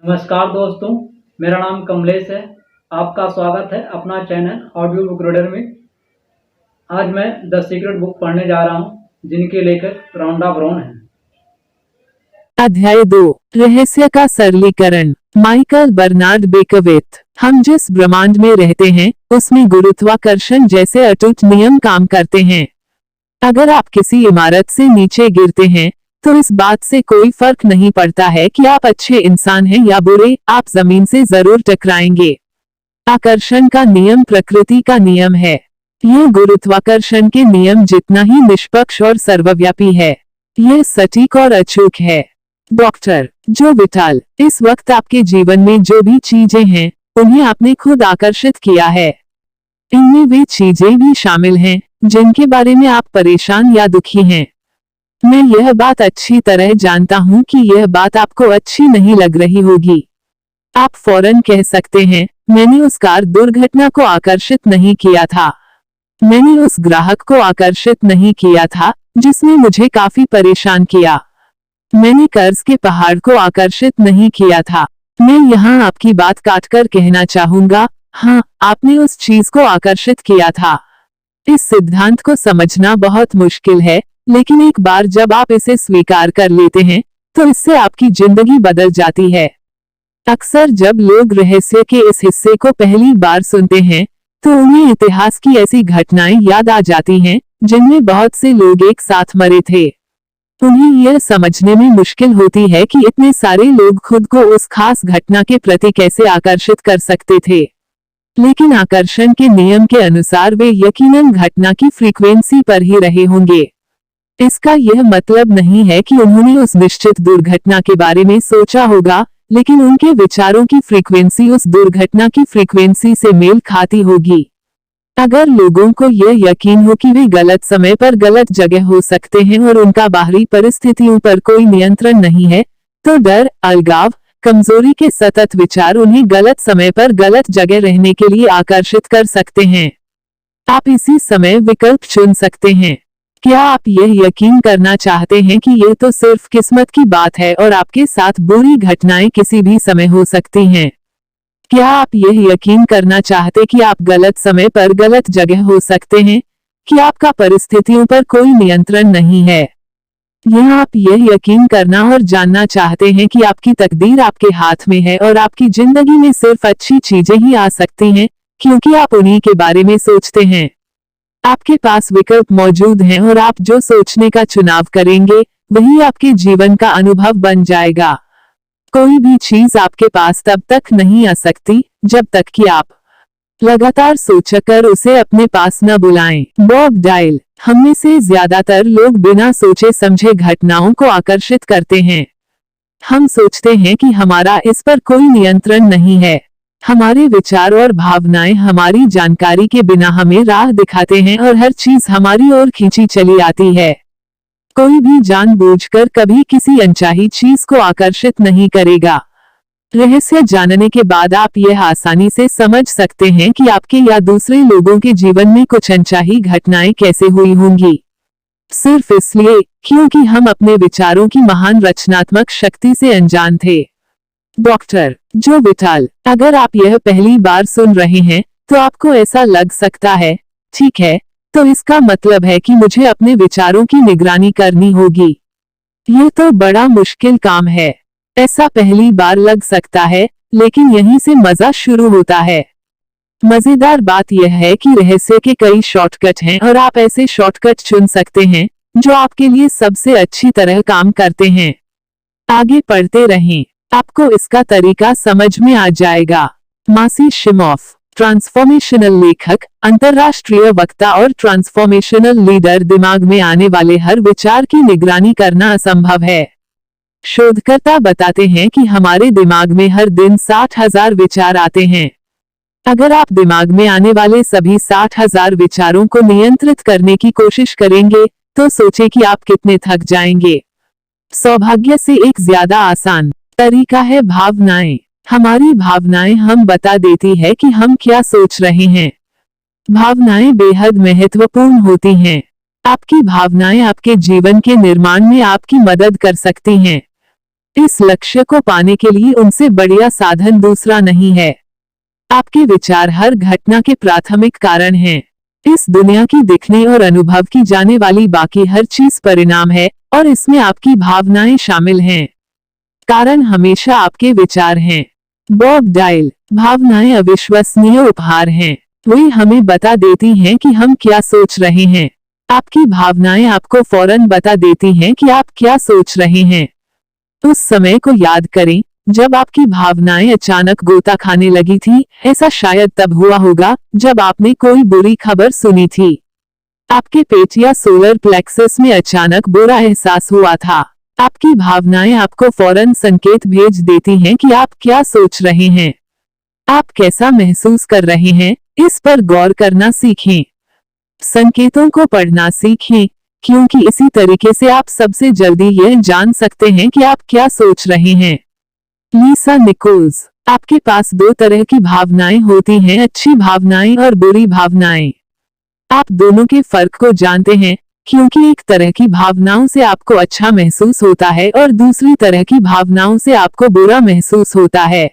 नमस्कार दोस्तों, मेरा नाम कमलेश है। आपका स्वागत है अपना चैनल ऑडियो बुक रीडर में। आज मैं द सीक्रेट बुक पढ़ने जा रहा हूँ, जिनके लेखक रॉन्डा ब्राउन हैं। अध्याय 2 रहस्य का सरलीकरण। Michael Bernard Beckwith. हम जिस ब्रह्मांड में रहते हैं उसमें गुरुत्वाकर्षण जैसे अटूट नियम काम करते हैं। अगर आप किसी इमारत से नीचे गिरते हैं तो इस बात से कोई फर्क नहीं पड़ता है कि आप अच्छे इंसान हैं या बुरे, आप जमीन से जरूर टकराएंगे। आकर्षण का नियम प्रकृति का नियम है। यह गुरुत्वाकर्षण के नियम जितना ही निष्पक्ष और सर्वव्यापी है। यह सटीक और अचूक है। डॉक्टर जो विटाल, इस वक्त आपके जीवन में जो भी चीजें हैं उन्हें आपने खुद आकर्षित किया है। इनमें वे चीजें भी शामिल हैं जिनके बारे में आप परेशान या दुखी हैं। मैं यह बात अच्छी तरह जानता हूं कि यह बात आपको अच्छी नहीं लग रही होगी। आप फौरन कह सकते हैं, मैंने उस कार दुर्घटना को आकर्षित नहीं किया था, मैंने उस ग्राहक को आकर्षित नहीं किया था जिसने मुझे काफी परेशान किया, मैंने कर्ज के पहाड़ को आकर्षित नहीं किया था। मैं यहाँ आपकी बात काटकर कहना चाहूंगा, हाँ, आपने उस चीज को आकर्षित किया था। इस सिद्धांत को समझना बहुत मुश्किल है, लेकिन एक बार जब आप इसे स्वीकार कर लेते हैं तो इससे आपकी जिंदगी बदल जाती है। अक्सर जब लोग रहस्य के इस हिस्से को पहली बार सुनते हैं तो उन्हें इतिहास की ऐसी घटनाएं याद आ जाती हैं जिनमें बहुत से लोग एक साथ मरे थे। उन्हें यह समझने में मुश्किल होती है कि इतने सारे लोग खुद को उस खास घटना के प्रति कैसे आकर्षित कर सकते थे। लेकिन आकर्षण के नियम के अनुसार वे यकीनन घटना की फ्रीक्वेंसी पर ही रहे होंगे। इसका यह मतलब नहीं है कि उन्होंने उस निश्चित दुर्घटना के बारे में सोचा होगा, लेकिन उनके विचारों की फ्रीक्वेंसी उस दुर्घटना की फ्रीक्वेंसी से मेल खाती होगी। अगर लोगों को यह यकीन हो कि वे गलत समय पर गलत जगह हो सकते हैं और उनका बाहरी परिस्थितियों पर कोई नियंत्रण नहीं है, तो डर, अलगाव, कमजोरी के सतत विचार उन्हें गलत समय पर गलत जगह रहने के लिए आकर्षित कर सकते हैं। आप इसी समय विकल्प चुन सकते हैं। क्या आप यह यकीन करना चाहते हैं कि यह तो सिर्फ किस्मत की बात है और आपके साथ बुरी घटनाएं किसी भी समय हो सकती हैं? क्या आप यह यकीन करना चाहते कि आप गलत समय पर गलत जगह हो सकते हैं, कि आपका परिस्थितियों पर कोई नियंत्रण नहीं है? यह आप यह यकीन करना और जानना चाहते हैं कि आपकी तकदीर आपके हाथ में है और आपकी जिंदगी में सिर्फ अच्छी चीजें ही आ सकती हैं क्योंकि आप उन्हीं के बारे में सोचते हैं। आपके पास विकल्प मौजूद हैं और आप जो सोचने का चुनाव करेंगे वही आपके जीवन का अनुभव बन जाएगा। कोई भी चीज आपके पास तब तक नहीं आ सकती जब तक कि आप लगातार सोचकर उसे अपने पास न बुलाएं। Bob dial. हम में से ज्यादातर लोग बिना सोचे समझे घटनाओं को आकर्षित करते हैं। हम सोचते हैं कि हमारा इस पर कोई नियंत्रण नहीं है। हमारे विचार और भावनाएं हमारी जानकारी के बिना हमें राह दिखाते हैं और हर चीज हमारी ओर खींची चली आती है। कोई भी जानबूझकर कभी किसी अनचाही चीज को आकर्षित नहीं करेगा। रहस्य जानने के बाद आप यह आसानी से समझ सकते हैं कि आपके या दूसरे लोगों के जीवन में कुछ अनचाही घटनाएं कैसे हुई होंगी, सिर्फ इसलिए क्योंकि हम अपने विचारों की महान रचनात्मक शक्ति से अनजान थे। डॉक्टर जो विटाल। अगर आप यह पहली बार सुन रहे हैं तो आपको ऐसा लग सकता है, ठीक है, तो इसका मतलब है कि मुझे अपने विचारों की निगरानी करनी होगी। यह तो बड़ा मुश्किल काम है। ऐसा पहली बार लग सकता है, लेकिन यहीं से मजा शुरू होता है। मजेदार बात यह है कि रहस्य के कई शॉर्टकट हैं और आप ऐसे शॉर्टकट चुन सकते हैं जो आपके लिए सबसे अच्छी तरह काम करते हैं। आगे पढ़ते रहें, आपको इसका तरीका समझ में आ जाएगा। मासी शिमोफ। ट्रांसफॉर्मेशनल लेखक, अंतर्राष्ट्रीय वक्ता और ट्रांसफॉर्मेशनल लीडर। दिमाग में आने वाले हर विचार की निगरानी करना असंभव है। शोधकर्ता बताते हैं कि हमारे दिमाग में हर दिन 60,000 विचार आते हैं। अगर आप दिमाग में आने वाले सभी 60,000 विचारों को नियंत्रित करने की कोशिश करेंगे तो सोचें कि आप कितने थक जाएंगे। सौभाग्य से एक ज्यादा आसान तरीका है भावनाएं। हमारी भावनाएं हम बता देती है कि हम क्या सोच रहे हैं। भावनाएं बेहद महत्वपूर्ण होती हैं। आपकी भावनाएं आपके जीवन के निर्माण में आपकी मदद कर सकती हैं। इस लक्ष्य को पाने के लिए उनसे बढ़िया साधन दूसरा नहीं है। आपके विचार हर घटना के प्राथमिक कारण हैं। इस दुनिया की दिखने और अनुभव की जाने वाली बाकी हर चीज परिणाम है और इसमें आपकी भावनाएं शामिल हैं। कारण हमेशा आपके विचार हैं। Bob dial. भावनाएं अविश्वसनीय उपहार हैं। वे हमें बता देती हैं कि हम क्या सोच रहे हैं। आपकी भावनाएं आपको फौरन बता देती हैं कि आप क्या सोच रहे हैं। उस समय को याद करें जब आपकी भावनाएं अचानक गोता खाने लगी थी। ऐसा शायद तब हुआ होगा जब आपने कोई बुरी खबर सुनी थी। आपके पेट या सोलर प्लेक्सस में अचानक बुरा एहसास हुआ था। आपकी भावनाएं आपको फौरन संकेत भेज देती हैं कि आप क्या सोच रहे हैं। आप कैसा महसूस कर रहे हैं, इस पर गौर करना सीखें। संकेतों को पढ़ना सीखें, क्योंकि इसी तरीके से आप सबसे जल्दी यह जान सकते हैं कि आप क्या सोच रहे हैं। लीसा निकोल्स। आपके पास दो तरह की भावनाएं होती हैं, अच्छी भावनाएं और बुरी भावनाएं। आप दोनों के फर्क को जानते हैं, क्योंकि एक तरह की भावनाओं से आपको अच्छा महसूस होता है और दूसरी तरह की भावनाओं से आपको बुरा महसूस होता है।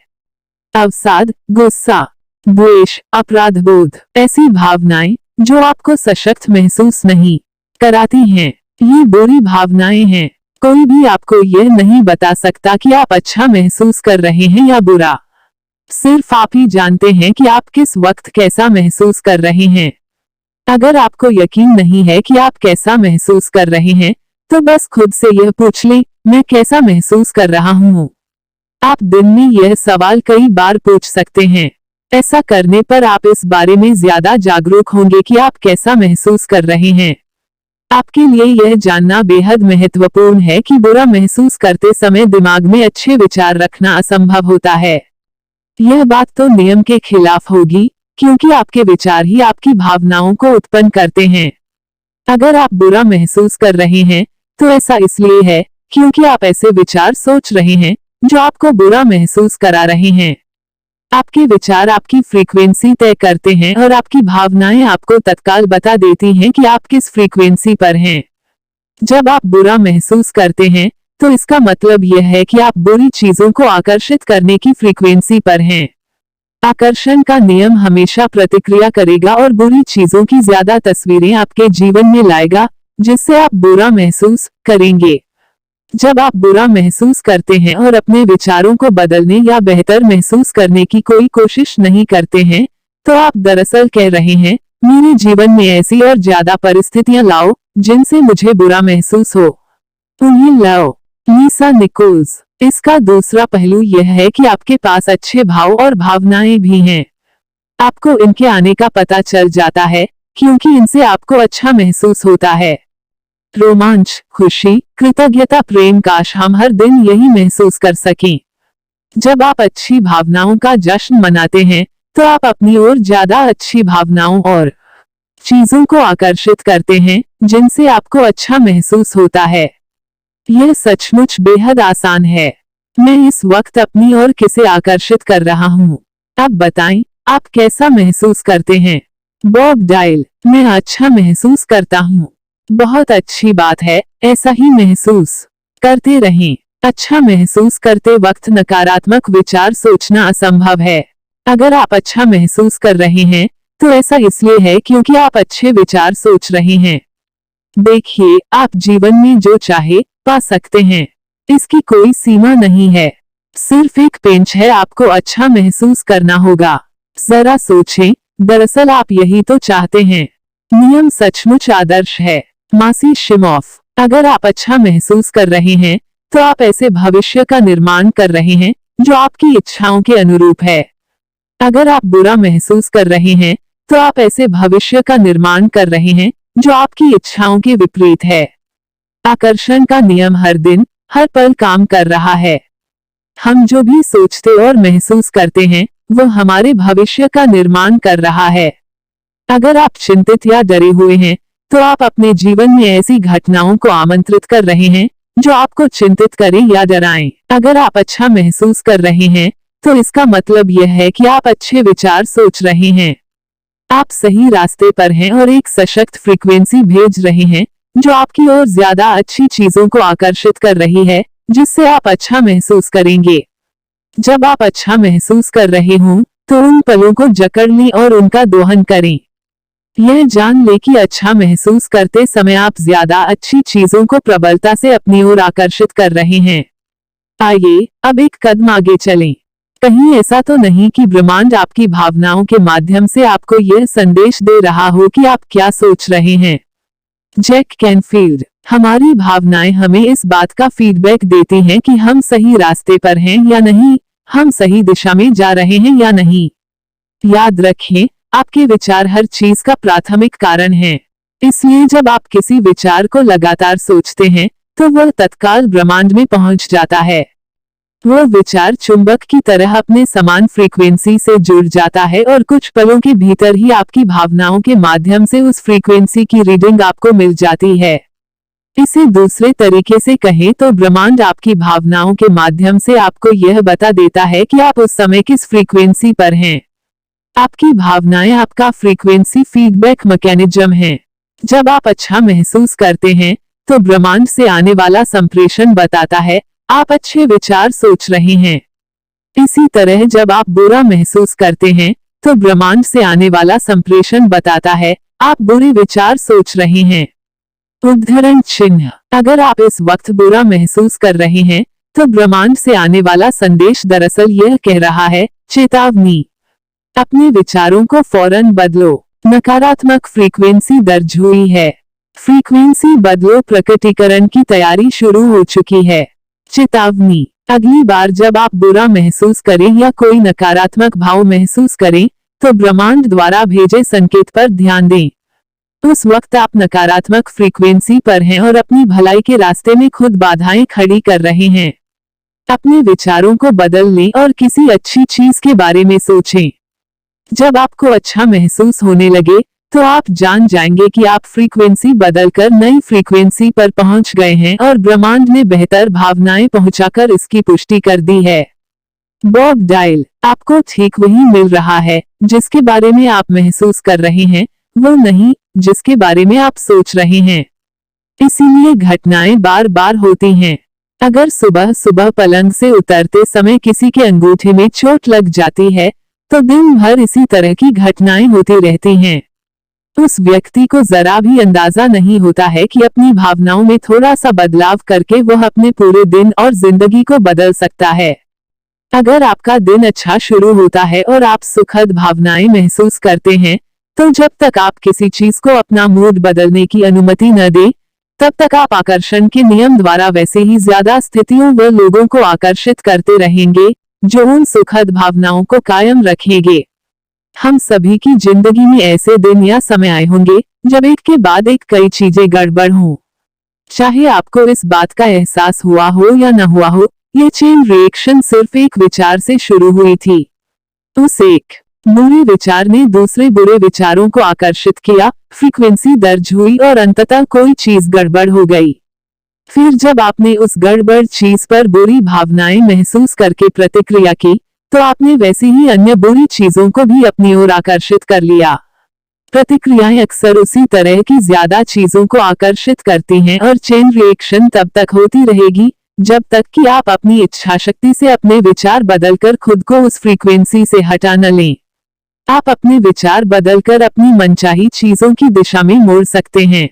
अवसाद, गुस्सा, द्वेष, अपराधबोध, ऐसी भावनाएं जो आपको सशक्त महसूस नहीं कराती हैं, ये बुरी भावनाएं हैं। कोई भी आपको यह नहीं बता सकता कि आप अच्छा महसूस कर रहे हैं या बुरा। सिर्फ आप ही जानते हैं कि आप किस वक्त कैसा महसूस कर रहे हैं। अगर आपको यकीन नहीं है कि आप कैसा महसूस कर रहे हैं, तो बस खुद से यह पूछ लें, मैं कैसा महसूस कर रहा हूँ। आप दिन में यह सवाल कई बार पूछ सकते हैं। ऐसा करने पर आप इस बारे में ज्यादा जागरूक होंगे कि आप कैसा महसूस कर रहे हैं। आपके लिए यह जानना बेहद महत्वपूर्ण है कि बुरा महसूस करते समय दिमाग में अच्छे विचार रखना असंभव होता है। यह बात तो नियम के खिलाफ होगी, क्योंकि आपके विचार ही आपकी भावनाओं को उत्पन्न करते हैं। अगर आप बुरा महसूस कर रहे हैं, तो ऐसा इसलिए है क्योंकि आप ऐसे विचार सोच रहे हैं जो आपको बुरा महसूस करा रहे हैं। आपके विचार आपकी फ्रीक्वेंसी तय करते हैं और आपकी भावनाएं आपको तत्काल बता देती हैं कि आप किस फ्रीक्वेंसी पर हैं। जब आप बुरा महसूस करते हैं, तो इसका मतलब यह है कि आप बुरी चीजों को आकर्षित करने की फ्रीक्वेंसी पर हैं। आकर्षण का नियम हमेशा प्रतिक्रिया करेगा और बुरी चीजों की ज्यादा तस्वीरें आपके जीवन में लाएगा, जिससे आप बुरा महसूस करेंगे। जब आप बुरा महसूस करते हैं और अपने विचारों को बदलने या बेहतर महसूस करने की कोई कोशिश नहीं करते हैं, तो आप दरअसल कह रहे हैं, मेरे जीवन में ऐसी और ज्यादा परिस्थितियां लाओ जिनसे मुझे बुरा महसूस हो। उन्हें लाओ। लीसा निकोल्स। इसका दूसरा पहलू यह है कि आपके पास अच्छे भाव और भावनाएं भी हैं। आपको इनके आने का पता चल जाता है, क्योंकि इनसे आपको अच्छा महसूस होता है। रोमांच, खुशी, कृतज्ञता, प्रेम, काश हम हर दिन यही महसूस कर सकें। जब आप अच्छी भावनाओं का जश्न मनाते हैं, तो आप अपनी ओर ज्यादा अच्छी भावनाओं और चीजों को आकर्षित करते हैं, जिनसे आपको अच्छा महसूस होता है। यह सचमुच बेहद आसान है। मैं इस वक्त अपनी ओर किसे आकर्षित कर रहा हूँ? अब बताएं, आप कैसा महसूस करते हैं? Bob dial. मैं अच्छा महसूस करता हूँ। बहुत अच्छी बात है, ऐसा ही महसूस करते रहें। अच्छा महसूस करते वक्त नकारात्मक विचार सोचना असंभव है। अगर आप अच्छा महसूस कर रहे हैं, तो ऐसा इसलिए है क्योंकि आप अच्छे विचार सोच रहे हैं। देखिए, आप जीवन में जो चाहे पा सकते हैं। इसकी कोई सीमा नहीं है। सिर्फ एक पेंच है, आपको अच्छा महसूस करना होगा। जरा सोचें, दरअसल आप यही तो चाहते हैं। नियम सचमुच आदर्श है। मासी शिमोफ। अगर आप अच्छा महसूस कर रहे हैं, तो आप ऐसे भविष्य का निर्माण कर रहे हैं जो आपकी इच्छाओं के अनुरूप है। अगर आप बुरा महसूस कर रहे हैं, तो आप ऐसे भविष्य का निर्माण कर रहे हैं जो आपकी इच्छाओं के विपरीत है। आकर्षण का नियम हर दिन, हर पल काम कर रहा है। हम जो भी सोचते और महसूस करते हैं, वो हमारे भविष्य का निर्माण कर रहा है। अगर आप चिंतित या डरे हुए हैं, तो आप अपने जीवन में ऐसी घटनाओं को आमंत्रित कर रहे हैं जो आपको चिंतित करें या डराएं। अगर आप अच्छा महसूस कर रहे हैं, तो इसका मतलब यह है कि आप अच्छे विचार सोच रहे हैं। आप सही रास्ते पर हैं और एक सशक्त फ्रीक्वेंसी भेज रहे हैं जो आपकी ओर ज्यादा अच्छी चीजों को आकर्षित कर रही है, जिससे आप अच्छा महसूस करेंगे। जब आप अच्छा महसूस कर रहे हों, तो उन पलों को जकड़ लें और उनका दोहन करें। यह जान लें कि अच्छा महसूस करते समय आप ज्यादा अच्छी चीजों को प्रबलता से अपनी ओर आकर्षित कर रहे हैं। आइए अब एक कदम आगे चलें। कहीं ऐसा तो नहीं कि ब्रह्मांड आपकी भावनाओं के माध्यम से आपको यह संदेश दे रहा हो कि आप क्या सोच रहे हैं। Jack Canfield. हमारी भावनाएं हमें इस बात का फीडबैक देती हैं कि हम सही रास्ते पर हैं या नहीं, हम सही दिशा में जा रहे हैं या नहीं। याद रखें, आपके विचार हर चीज का प्राथमिक कारण हैं। इसलिए जब आप किसी विचार को लगातार सोचते हैं, तो वह तत्काल ब्रह्मांड में पहुंच जाता है। वह विचार चुंबक की तरह अपने समान फ्रीक्वेंसी से जुड़ जाता है और कुछ पलों के भीतर ही आपकी भावनाओं के माध्यम से उस फ्रीक्वेंसी की रीडिंग आपको मिल जाती है। इसे दूसरे तरीके से कहें तो ब्रह्मांड आपकी भावनाओं के माध्यम से आपको यह बता देता है कि आप उस समय किस फ्रीक्वेंसी पर हैं। आपकी भावनाएं आपका फ्रीक्वेंसी फीडबैक मैकेनिज्म है। जब आप अच्छा महसूस करते हैं, तो ब्रह्मांड से आने वाला संप्रेषण बताता है आप अच्छे विचार सोच रहे हैं। इसी तरह जब आप बुरा महसूस करते हैं, तो ब्रह्मांड से आने वाला संप्रेषण बताता है आप बुरे विचार सोच रहे हैं। उद्धरण चिन्ह। अगर आप इस वक्त बुरा महसूस कर रहे हैं, तो ब्रह्मांड से आने वाला संदेश दरअसल यह कह रहा है, चेतावनी, अपने विचारों को फौरन बदलो। नकारात्मक फ्रीक्वेंसी दर्ज हुई है। फ्रीक्वेंसी बदलो, प्रकटीकरण की तैयारी शुरू हो चुकी है। चेतावनी, अगली बार जब आप बुरा महसूस करें या कोई नकारात्मक भाव महसूस करें, तो ब्रह्मांड द्वारा भेजे संकेत पर ध्यान दें। उस वक्त आप नकारात्मक फ्रीक्वेंसी पर हैं और अपनी भलाई के रास्ते में खुद बाधाएं खड़ी कर रहे हैं। अपने विचारों को बदल लें और किसी अच्छी चीज के बारे में सोचें। जब आपको अच्छा महसूस होने लगे, तो आप जान जाएंगे कि आप फ्रीक्वेंसी बदलकर नई फ्रीक्वेंसी पर पहुंच गए हैं और ब्रह्मांड ने बेहतर भावनाएं पहुंचाकर इसकी पुष्टि कर दी है। Bob dial. आपको ठीक वही मिल रहा है जिसके बारे में आप महसूस कर रहे हैं, वो नहीं जिसके बारे में आप सोच रहे हैं। इसीलिए घटनाएं बार बार होती हैं। अगर सुबह सुबह पलंग से उतरते समय किसी के अंगूठे में चोट लग जाती है, तो दिन भर इसी तरह की घटनाएं होती रहती हैं। उस व्यक्ति को जरा भी अंदाजा नहीं होता है कि अपनी भावनाओं में थोड़ा सा बदलाव करके वह अपने पूरे दिन और जिंदगी को बदल सकता है। अगर आपका दिन अच्छा शुरू होता है और आप सुखद भावनाएं महसूस करते हैं, तो जब तक आप किसी चीज को अपना मूड बदलने की अनुमति न दें, तब तक आप आकर्षण के नियम द्वारा वैसे ही ज्यादा स्थितियों व लोगों को आकर्षित करते रहेंगे, जो उन सुखद भावनाओं को कायम रखेंगे। हम सभी की जिंदगी में ऐसे दिन या समय आए होंगे जब एक के बाद एक कई चीजें गड़बड़ हों। चाहे आपको इस बात का एहसास हुआ हो या न हुआ हो, ये चेन रिएक्शन सिर्फ एक विचार से शुरू हुई थी। उस एक बुरे विचार ने दूसरे बुरे विचारों को आकर्षित किया, फ्रीक्वेंसी दर्ज हुई और अंततः कोई चीज गड़बड़ हो गई। फिर जब आपने उस गड़बड़ चीज पर बुरी भावनाएं महसूस करके प्रतिक्रिया की, तो आपने वैसी ही अन्य बुरी चीजों को भी अपनी ओर आकर्षित कर लिया। प्रतिक्रियाएं अक्सर उसी तरह की ज्यादा चीजों को आकर्षित करती हैं और चेन रिएक्शन तब तक होती रहेगी जब तक कि आप अपनी इच्छा शक्ति से अपने विचार बदलकर खुद को उस फ्रीक्वेंसी से हटा न लें। आप अपने विचार बदलकर अपनी मनचाही चीजों की दिशा में मोड़ सकते हैं।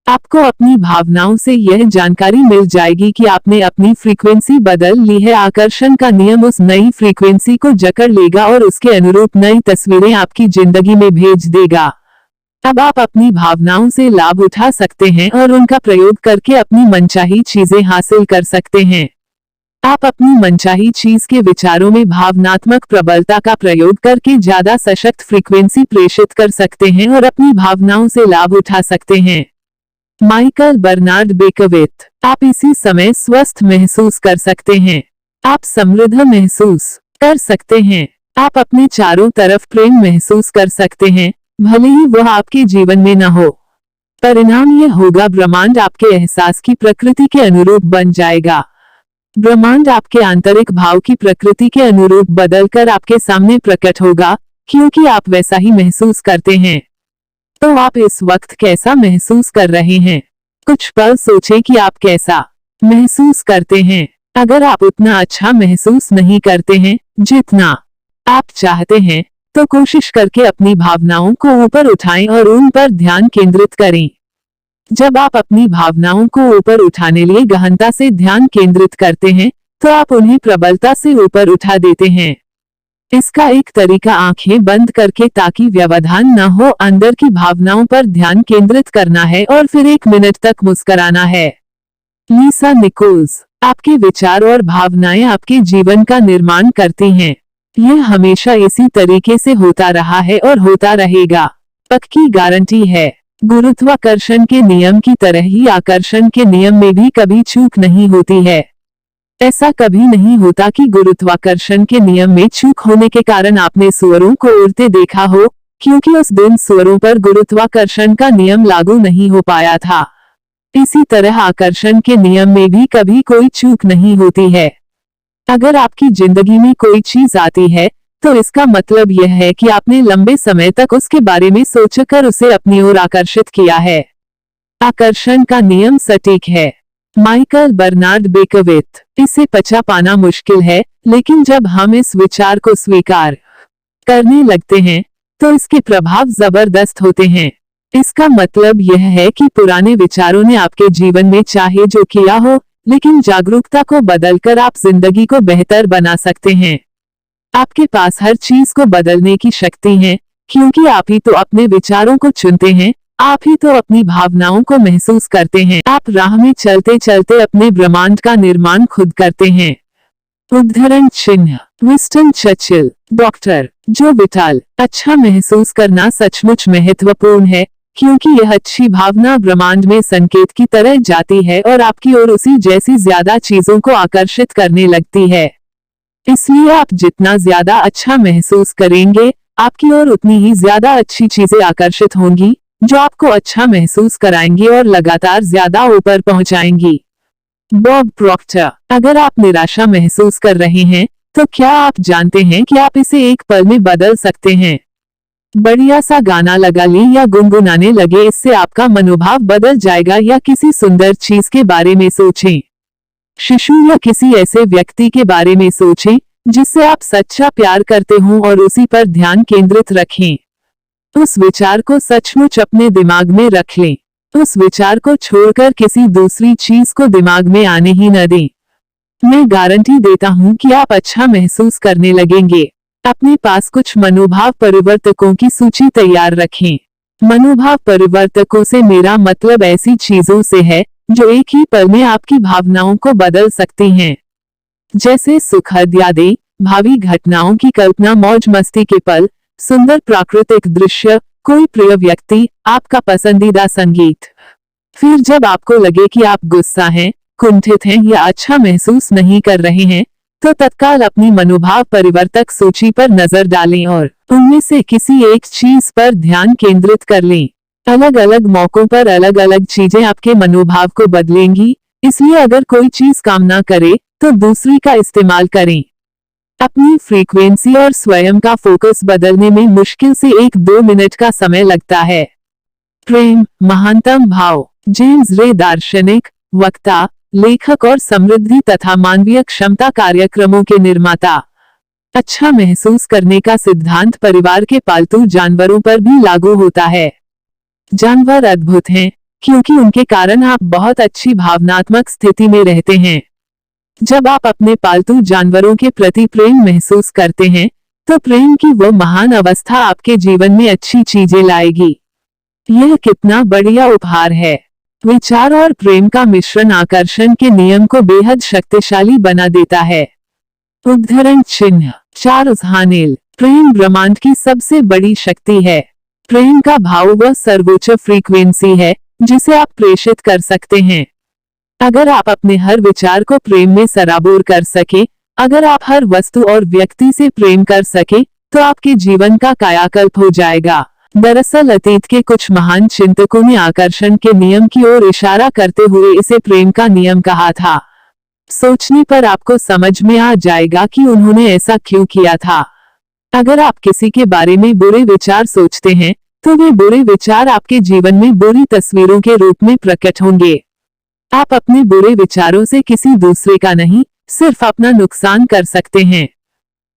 आपको अपनी भावनाओं से यह जानकारी मिल जाएगी कि आपने अपनी फ्रीक्वेंसी बदल ली है। आकर्षण का नियम उस नई फ्रीक्वेंसी को जकड़ लेगा और उसके अनुरूप नई तस्वीरें आपकी जिंदगी में भेज देगा। अब आप अपनी भावनाओं से लाभ उठा सकते हैं और उनका प्रयोग करके अपनी मनचाही चीजें हासिल कर सकते हैं। आप अपनी मनचाही चीज के विचारों में भावनात्मक प्रबलता का प्रयोग करके ज्यादा सशक्त फ्रीक्वेंसी प्रेषित कर सकते हैं और अपनी भावनाओं से लाभ उठा सकते हैं। Michael Bernard Beckwith. आप इसी समय स्वस्थ महसूस कर सकते हैं। आप समृद्ध महसूस कर सकते हैं। आप अपने चारों तरफ प्रेम महसूस कर सकते हैं, भले ही वह आपके जीवन में न हो। परिणाम यह होगा, ब्रह्मांड आपके एहसास की प्रकृति के अनुरूप बन जाएगा। ब्रह्मांड आपके आंतरिक भाव की प्रकृति के अनुरूप बदलकर आपके सामने प्रकट होगा, क्योंकि आप वैसा ही महसूस करते हैं। तो आप इस वक्त कैसा महसूस कर रहे हैं? कुछ पल सोचें कि आप कैसा महसूस करते हैं। अगर आप उतना अच्छा महसूस नहीं करते हैं जितना आप चाहते हैं, तो कोशिश करके अपनी भावनाओं को ऊपर उठाएं और उन पर ध्यान केंद्रित करें। जब आप अपनी भावनाओं को ऊपर उठाने लिए गहनता से ध्यान केंद्रित करते हैं, तो आप उन्हें प्रबलता से ऊपर उठा देते हैं। इसका एक तरीका आंखें बंद करके, ताकि व्यवधान न हो, अंदर की भावनाओं पर ध्यान केंद्रित करना है और फिर 1 मिनट तक मुस्कुराना है। लीसा निकोल्स। आपके विचार और भावनाएं आपके जीवन का निर्माण करती हैं। यह हमेशा इसी तरीके से होता रहा है और होता रहेगा। पक्की गारंटी है। गुरुत्वाकर्षण के नियम की तरह ही आकर्षण के नियम में भी कभी चूक नहीं होती है। ऐसा कभी नहीं होता कि गुरुत्वाकर्षण के नियम में चूक होने के कारण आपने सूअरों को उड़ते देखा हो, क्योंकि उस दिन सूअरों पर गुरुत्वाकर्षण का नियम लागू नहीं हो पाया था। इसी तरह आकर्षण के नियम में भी कभी कोई चूक नहीं होती है। अगर आपकी जिंदगी में कोई चीज आती है, तो इसका मतलब यह है कि आपने लंबे समय तक उसके बारे में सोचकर उसे अपनी ओर आकर्षित किया है। आकर्षण का नियम सटीक है। Michael Bernard Beckwith. इसे पचा पाना मुश्किल है, लेकिन जब हम इस विचार को स्वीकार करने लगते हैं, तो इसके प्रभाव जबरदस्त होते हैं। इसका मतलब यह है कि पुराने विचारों ने आपके जीवन में चाहे जो किया हो, लेकिन जागरूकता को बदलकर आप जिंदगी को बेहतर बना सकते हैं। आपके पास हर चीज को बदलने की शक्ति है, क्योंकि आप ही तो अपने विचारों को चुनते हैं, आप ही तो अपनी भावनाओं को महसूस करते हैं। आप राह में चलते चलते अपने ब्रह्मांड का निर्माण खुद करते हैं। उद्धरण चिन्ह। Winston Churchill. डॉक्टर जो विटाल। अच्छा महसूस करना सचमुच महत्वपूर्ण है, क्योंकि यह अच्छी भावना ब्रह्मांड में संकेत की तरह जाती है और आपकी ओर उसी जैसी ज्यादा चीजों को आकर्षित करने लगती है। इसलिए आप जितना ज्यादा अच्छा महसूस करेंगे, आपकी ओर उतनी ही ज्यादा अच्छी चीजें आकर्षित होंगी, जो आपको अच्छा महसूस कराएंगी और लगातार ज्यादा ऊपर पहुंचाएंगी। Bob Procter. अगर आप निराशा महसूस कर रहे हैं, तो क्या आप जानते हैं कि आप इसे एक पल में बदल सकते हैं? बढ़िया सा गाना लगा लें या गुनगुनाने लगे, इससे आपका मनोभाव बदल जाएगा। या किसी सुंदर चीज के बारे में सोचें। शिशु या किसी ऐसे व्यक्ति के बारे में सोचें जिससे आप सच्चा प्यार करते हों और उसी पर ध्यान केंद्रित रखें। उस विचार को सचमुच अपने दिमाग में रख लें। उस विचार को छोड़कर किसी दूसरी चीज को दिमाग में आने ही न दें। मैं गारंटी देता हूं कि आप अच्छा महसूस करने लगेंगे। अपने पास कुछ मनोभाव परिवर्तकों की सूची तैयार रखें। मनोभाव परिवर्तकों से मेरा मतलब ऐसी चीजों से है जो एक ही पल में आपकी भावनाओं को बदल सकती हैं। जैसे सुखद यादें, भावी घटनाओं की कल्पना, मौज मस्ती के पल, सुंदर प्राकृतिक दृश्य, कोई प्रिय व्यक्ति, आपका पसंदीदा संगीत। फिर जब आपको लगे कि आप गुस्सा हैं, कुंठित हैं या अच्छा महसूस नहीं कर रहे हैं, तो तत्काल अपनी मनोभाव परिवर्तक सूची पर नजर डालें और उनमें से किसी एक चीज पर ध्यान केंद्रित कर लें। अलग अलग मौकों पर अलग अलग चीजें आपके मनोभाव को बदलेंगी, इसलिए अगर कोई चीज काम ना करे तो दूसरी का इस्तेमाल करें। अपनी फ्रीक्वेंसी और स्वयं का फोकस बदलने में मुश्किल से 1-2 मिनट का समय लगता है। प्रेम महानतम भाव। जेम्स रे दार्शनिक, वक्ता, लेखक और समृद्धि तथा मानवीय क्षमता कार्यक्रमों के निर्माता। अच्छा महसूस करने का सिद्धांत परिवार के पालतू जानवरों पर भी लागू होता है। जानवर अद्भुत हैं, क्योंकि उनके कारण आप बहुत अच्छी भावनात्मक स्थिति में रहते हैं। जब आप अपने पालतू जानवरों के प्रति प्रेम महसूस करते हैं, तो प्रेम की वो महान अवस्था आपके जीवन में अच्छी चीजें लाएगी। यह कितना बढ़िया उपहार है। विचार और प्रेम का मिश्रण आकर्षण के नियम को बेहद शक्तिशाली बना देता है। उद्धरण चिन्ह। चार्ल्स हानेल। प्रेम ब्रह्मांड की सबसे बड़ी शक्ति है। प्रेम का भाव वह सर्वोच्च फ्रीक्वेंसी है जिसे आप प्रेषित कर सकते हैं। अगर आप अपने हर विचार को प्रेम में सराबोर कर सके, अगर आप हर वस्तु और व्यक्ति से प्रेम कर सके, तो आपके जीवन का कायाकल्प हो जाएगा। दरअसल अतीत के कुछ महान चिंतकों ने आकर्षण के नियम की ओर इशारा करते हुए इसे प्रेम का नियम कहा था। सोचने पर आपको समझ में आ जाएगा कि उन्होंने ऐसा क्यों किया था। अगर आप किसी के बारे में बुरे विचार सोचते हैं, तो वे बुरे विचार आपके जीवन में बुरी तस्वीरों के रूप में प्रकट होंगे। आप अपने बुरे विचारों से किसी दूसरे का नहीं, सिर्फ अपना नुकसान कर सकते हैं।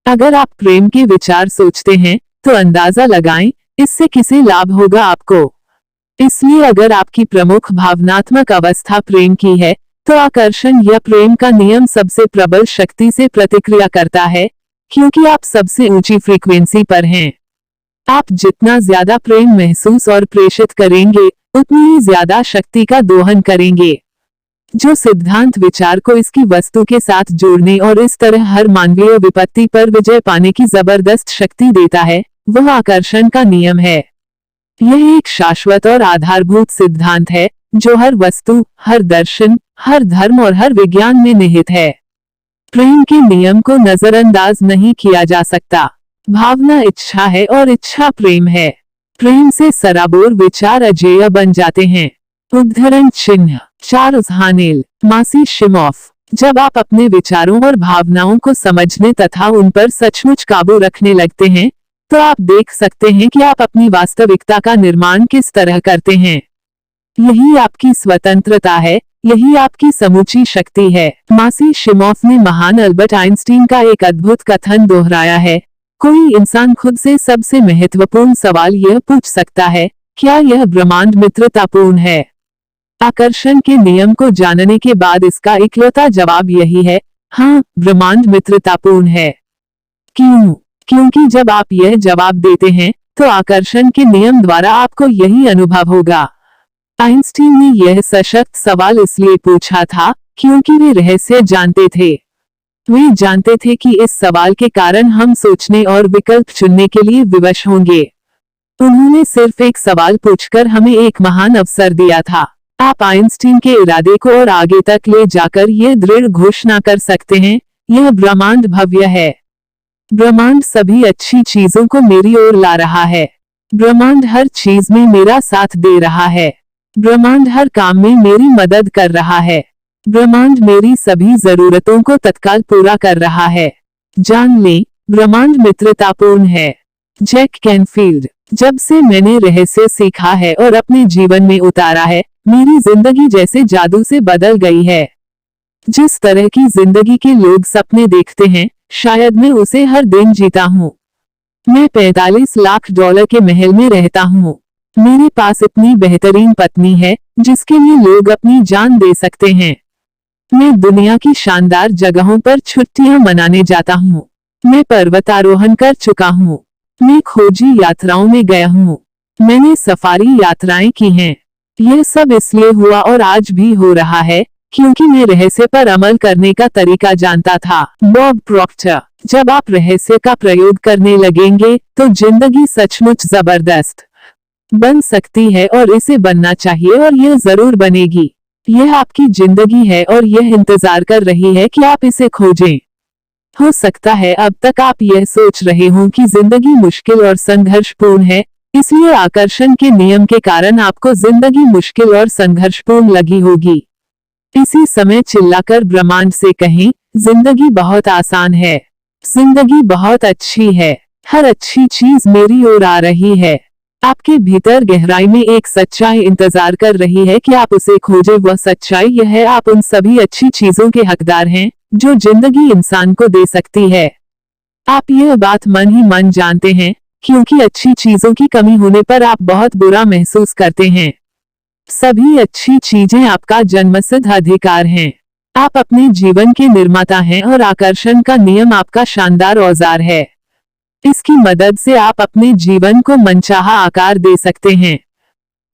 अगर आप प्रेम के विचार सोचते हैं तो अंदाजा लगाएं इससे किसे लाभ होगा आपको। इसलिए अगर आपकी प्रमुख भावनात्मक अवस्था प्रेम की है तो आकर्षण या प्रेम का नियम सबसे प्रबल शक्ति से प्रतिक्रिया करता है, क्योंकि आप सबसे ऊंची फ्रीक्वेंसी पर हैं। आप जितना ज्यादा प्रेम महसूस और प्रेषित करेंगे, उतनी ही ज्यादा शक्ति का दोहन करेंगे। जो सिद्धांत विचार को इसकी वस्तु के साथ जोड़ने और इस तरह हर मानवीय विपत्ति पर विजय पाने की जबरदस्त शक्ति देता है, वह आकर्षण का नियम है। यह एक शाश्वत और आधारभूत सिद्धांत है जो हर वस्तु, हर दर्शन, हर धर्म और हर विज्ञान में निहित है। प्रेम के नियम को नजरअंदाज नहीं किया जा सकता। भावना इच्छा है और इच्छा प्रेम है। प्रेम से सराबोर विचार अजेय बन जाते हैं। उद्धरण चिन्ह चार्ल्स हानेल, मासी शिमॉफ। जब आप अपने विचारों और भावनाओं को समझने तथा उन पर सचमुच काबू रखने लगते हैं तो आप देख सकते हैं कि आप अपनी वास्तविकता का निर्माण किस तरह करते हैं। यही आपकी स्वतंत्रता है, यही आपकी समूची शक्ति है। मासी शिमॉफ ने महान अल्बर्ट आइंस्टीन का एक अद्भुत कथन दोहराया है, कोई इंसान खुद से सबसे महत्वपूर्ण सवाल यह पूछ सकता है, क्या यह ब्रह्मांड मित्रतापूर्ण है? आकर्षण के नियम को जानने के बाद इसका इकलौता जवाब यही है, हाँ, ब्रह्मांड मित्रतापूर्ण है। क्यों? क्योंकि जब आप यह जवाब देते हैं तो आकर्षण के नियम द्वारा आपको यही अनुभव होगा। आइंस्टीन ने यह सशक्त सवाल इसलिए पूछा था क्योंकि वे रहस्य जानते थे। वे जानते थे कि इस सवाल के कारण हम सोचने और विकल्प चुनने के लिए विवश होंगे। उन्होंने सिर्फ एक सवाल पूछकर हमें एक महान अवसर दिया था। आप आइंस्टीन के इरादे को और आगे तक ले जाकर यह दृढ़ घोषणा कर सकते हैं, यह ब्रह्मांड भव्य है। ब्रह्मांड सभी अच्छी चीजों को मेरी ओर ला रहा है। ब्रह्मांड हर चीज में मेरा साथ दे रहा है। ब्रह्मांड हर काम में मेरी मदद कर रहा है। ब्रह्मांड मेरी सभी जरूरतों को तत्काल पूरा कर रहा है। जान लें, ब्रह्मांड मित्रतापूर्ण है। Jack Canfield. जब से मैंने रहस्य सीखा है और अपने जीवन में उतारा है, मेरी जिंदगी जैसे जादू से बदल गई है। जिस तरह की जिंदगी के लोग सपने देखते हैं, शायद मैं उसे हर दिन जीता हूँ। मैं 45 लाख डॉलर के महल में रहता हूँ। मेरे पास इतनी बेहतरीन पत्नी है जिसके लिए लोग अपनी जान दे सकते हैं। मैं दुनिया की शानदार जगहों पर छुट्टियां मनाने जाता हूँ। मैं पर्वतारोहण कर चुका हूँ। मैं खोजी यात्राओं में गया हूँ। मैंने सफारी यात्राएं की हैं। यह सब इसलिए हुआ और आज भी हो रहा है क्योंकि मैं रहस्य पर अमल करने का तरीका जानता था। Bob Procter. जब आप रहस्य का प्रयोग करने लगेंगे तो जिंदगी सचमुच जबरदस्त बन सकती है और इसे बनना चाहिए और यह जरूर बनेगी। यह आपकी जिंदगी है और यह इंतजार कर रही है कि आप इसे खोजें। हो सकता है अब तक आप यह सोच रहे हों कि जिंदगी मुश्किल और संघर्षपूर्ण है, इसलिए आकर्षण के नियम के कारण आपको जिंदगी मुश्किल और संघर्षपूर्ण लगी होगी। इसी समय चिल्लाकर ब्रह्मांड से कहें, जिंदगी बहुत आसान है। जिंदगी बहुत अच्छी है। हर अच्छी चीज मेरी ओर आ रही है। आपके भीतर गहराई में एक सच्चाई इंतजार कर रही है कि आप उसे खोजें। वह सच्चाई यह है, आप उन सभी अच्छी चीजों के हकदार हैं जो जिंदगी इंसान को दे सकती है। आप यह बात मन ही मन जानते हैं क्योंकि अच्छी चीजों की कमी होने पर आप बहुत बुरा महसूस करते हैं। सभी अच्छी चीजें आपका जन्मसिद्ध अधिकार हैं। आप अपने जीवन के निर्माता हैं और आकर्षण का नियम आपका शानदार औजार है। इसकी मदद से आप अपने जीवन को मनचाहा आकार दे सकते हैं।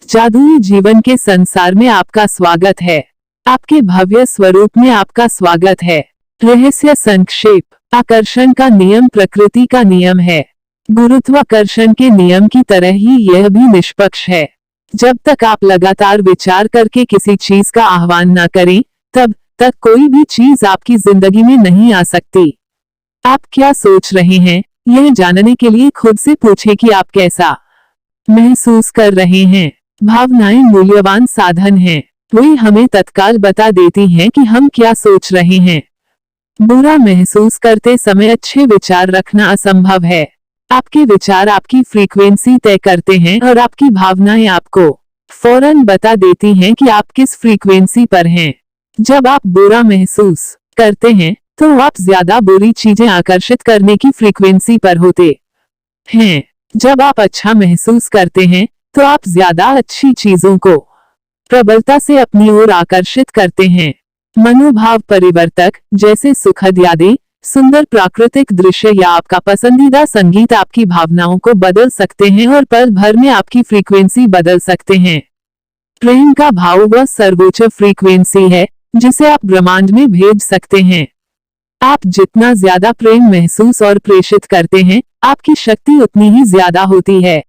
जादुई जीवन के संसार में आपका स्वागत है। आपके भव्य स्वरूप में आपका स्वागत है। रहस्य संक्षेप। आकर्षण का नियम प्रकृति का नियम है। गुरुत्वाकर्षण के नियम की तरह ही यह भी निष्पक्ष है। जब तक आप लगातार विचार करके किसी चीज का आह्वान न करें, तब तक कोई भी चीज आपकी जिंदगी में नहीं आ सकती। आप क्या सोच रहे हैं, यह जानने के लिए खुद से पूछें कि आप कैसा महसूस कर रहे हैं। भावनाएं मूल्यवान साधन हैं। वे हमें तत्काल बता देती हैं कि हम क्या सोच रहे हैं। बुरा महसूस करते समय अच्छे विचार रखना असंभव है। आपके विचार आपकी फ्रीक्वेंसी तय करते हैं और आपकी भावनाएं आपको फौरन बता देती हैं कि आप किस फ्रीक्वेंसी पर हैं। जब आप बुरा महसूस करते हैं तो आप ज्यादा बुरी चीजें आकर्षित करने की फ्रीक्वेंसी पर होते हैं। जब आप अच्छा महसूस करते हैं तो आप ज्यादा अच्छी चीजों को प्रबलता से अपनी ओर आकर्षित करते हैं। मनोभाव परिवर्तक जैसे सुखद यादें, सुंदर प्राकृतिक दृश्य या आपका पसंदीदा संगीत आपकी भावनाओं को बदल सकते हैं और पल भर में आपकी फ्रीक्वेंसी बदल सकते हैं। प्रेम का भाव वह सर्वोच्च फ्रीक्वेंसी है जिसे आप ब्रह्मांड में भेज सकते हैं। आप जितना ज्यादा प्रेम महसूस और प्रेषित करते हैं, आपकी शक्ति उतनी ही ज्यादा होती है।